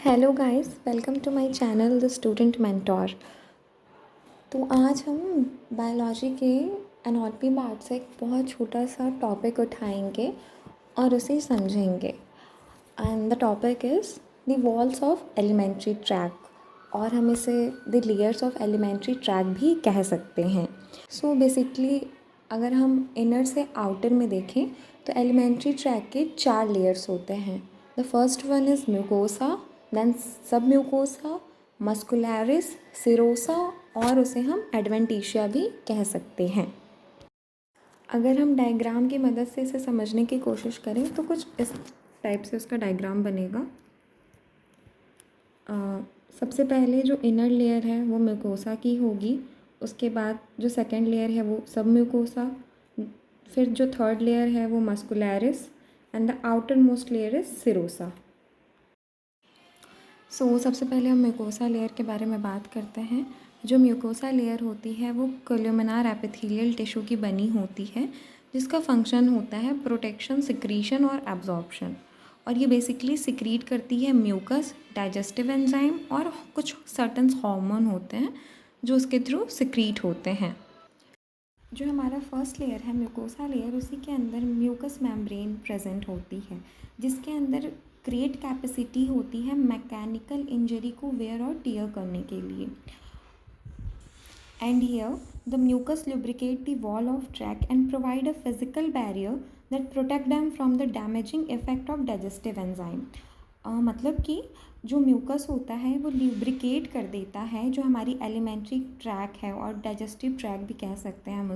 Hello guys, welcome to my channel the student mentor. तो आज हम बायोलॉजी के एनाटॉमी पार्ट से एक बहुत छोटा सा टॉपिक उठाएंगे और उसे समझेंगे। And the topic is the walls of alimentary tract, और हम इसे the layers of alimentary tract भी कह सकते हैं। सो बेसिकली अगर हम इनर से आउटर में देखें तो एलिमेंट्री ट्रैक के 4 लेयर्स होते हैं। The first one is mucosa, then submucosa, muscularis, serosa, और उसे हम एडवेंटिशिया भी कह सकते हैं। अगर हम डायग्राम की मदद से इसे समझने की कोशिश करें तो कुछ इस टाइप से उसका डायग्राम बनेगा। सबसे पहले जो इनर लेयर है वो म्यूकोसा की होगी, उसके बाद जो सेकंड लेयर है वो सब म्यूकोसा, फिर जो थर्ड लेयर है वो muscularis, and the outer most layer is serosa. सबसे पहले हम म्यूकोसा लेयर के बारे में बात करते हैं। जो म्यूकोसा लेयर होती है वो कोलुमिनार एपिथेलियल टिश्यू की बनी होती है, जिसका फंक्शन होता है प्रोटेक्शन, सिक्रीशन और एब्जॉर्प्शन। और ये बेसिकली सिक्रीट करती है म्यूकस, डाइजेस्टिव एंजाइम और कुछ सर्टन हार्मोन होते हैं जो उसके थ्रू सिक्रीट होते हैं। जो हमारा फर्स्ट लेयर है म्यूकोसा लेयर, उसी के अंदर म्यूकस मेम्ब्रेन प्रेजेंट होती है, जिसके अंदर ग्रेट कैपेसिटी होती है मैकेनिकल इंजरी को वेयर और टीयर करने के लिए। And here the mucus lubricate the wall of tract and provide a physical barrier that protect them from the damaging effect of digestive enzyme। मतलब कि जो म्यूकस होता है वो ल्यूब्रिकेट कर देता है जो हमारी एलिमेंट्री ट्रैक है, और डाइजेस्टिव ट्रैक भी कह सकते हैं हम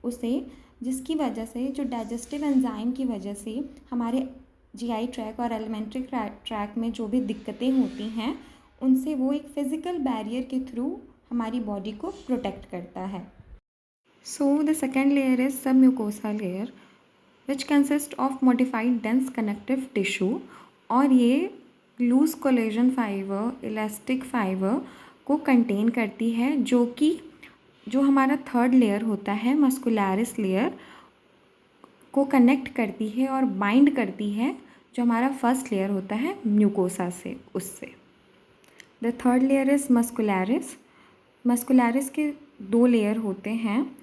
उसे जिसकी वजह से, जो डाइजेस्टिव एंजाइम की वजह से हमारे जीआई ट्रैक और एलिमेंट्री ट्रैक में जो भी दिक्कतें होती हैं उनसे वो एक फ़िज़िकल बैरियर के थ्रू हमारी बॉडी को प्रोटेक्ट करता है। So the second layer is submucosa layer which consist of modified dense connective tissue, और ये loose collagen fibre, elastic fibre को कंटेन करती है, जो हमारा थर्ड लेयर होता है मस्कुलरिस लेयर को कनेक्ट करती है और बाइंड करती है जो हमारा फर्स्ट लेयर होता है म्यूकोसा से, उससे। The third layer is muscularis. Muscularis के 2 लेयर होते हैं,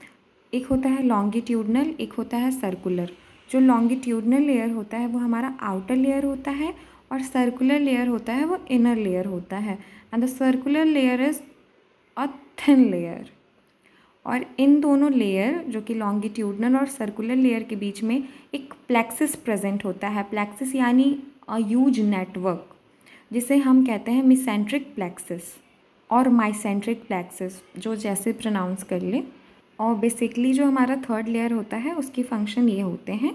एक होता है लॉन्गिट्यूडनल, एक होता है सर्कुलर। जो लॉन्गिट्यूडनल लेयर होता है वो हमारा आउटर लेयर होता है, और सर्कुलर लेयर होता है वो इनर लेयर होता है। And the circular layer is a thin layer. और इन दोनों लेयर जो कि लॉन्गिट्यूडनल और सर्कुलर लेयर के बीच में एक प्लेक्सिस प्रेजेंट होता है। प्लेक्सिस यानी अ ह्यूज नेटवर्क, जिसे हम कहते हैं मेसेंट्रिक प्लेक्सिस और माइसेंट्रिक प्लेक्सिस, जो जैसे प्रोनाउंस कर ले। और बेसिकली जो हमारा थर्ड लेयर होता है उसकी फंक्शन ये होते हैं,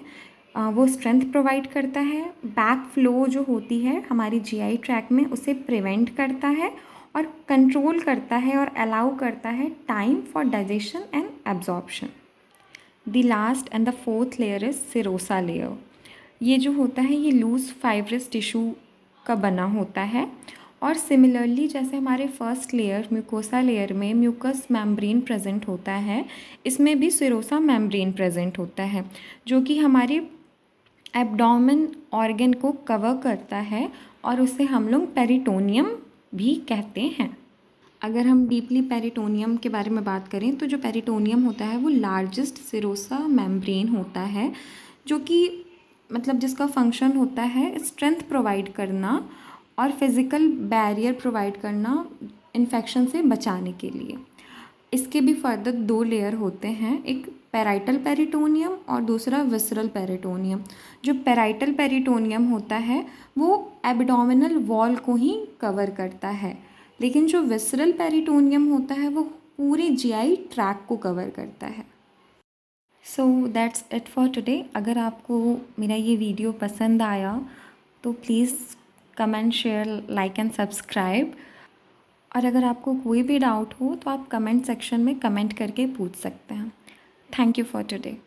वो स्ट्रेंथ प्रोवाइड करता है, बैक फ्लो जो होती है हमारी जीआई ट्रैक में उसे प्रिवेंट करता है और कंट्रोल करता है और अलाउ करता है time for digestion and absorption. The last and the fourth layer is serosa layer. ये जो होता है ये लूज फाइब्रस टिश्यू का बना होता है, और सिमिलरली जैसे हमारे फर्स्ट लेयर म्यूकोसा लेयर में म्यूकस मेम्ब्रेन प्रेजेंट होता है, इसमें भी सिरोसा मेम्ब्रेन प्रेजेंट होता है जो कि हमारे एब्डोमेन ऑर्गन को कवर करता है, और उसे हम लोग पेरिटोनियम भी कहते हैं। अगर हम डीपली पेरिटोनियम के बारे में बात करें तो जो पेरिटोनियम होता है वो लार्जेस्ट सिरोसा मेम्ब्रेन होता है, जो कि मतलब जिसका फंक्शन होता है स्ट्रेंथ प्रोवाइड करना और फिज़िकल बैरियर प्रोवाइड करना इन्फेक्शन से बचाने के लिए। इसके भी फर्दर 2 लेयर होते हैं, एक पेराइटल पेरिटोनियम और दूसरा विसरल पेरिटोनियम। जो पेराइटल पेरिटोनियम होता है वो एब्डोमिनल वॉल को ही कवर करता है, लेकिन जो विसरल पेरिटोनियम होता है वो पूरे जीआई ट्रैक को कवर करता है। So that's it for today. अगर आपको मेरा ये वीडियो पसंद आया तो please comment, share, like and subscribe. और अगर आपको कोई भी डाउट हो तो आप कमेंट सेक्शन में कमेंट करके पूछ सकते हैं। Thank you for today.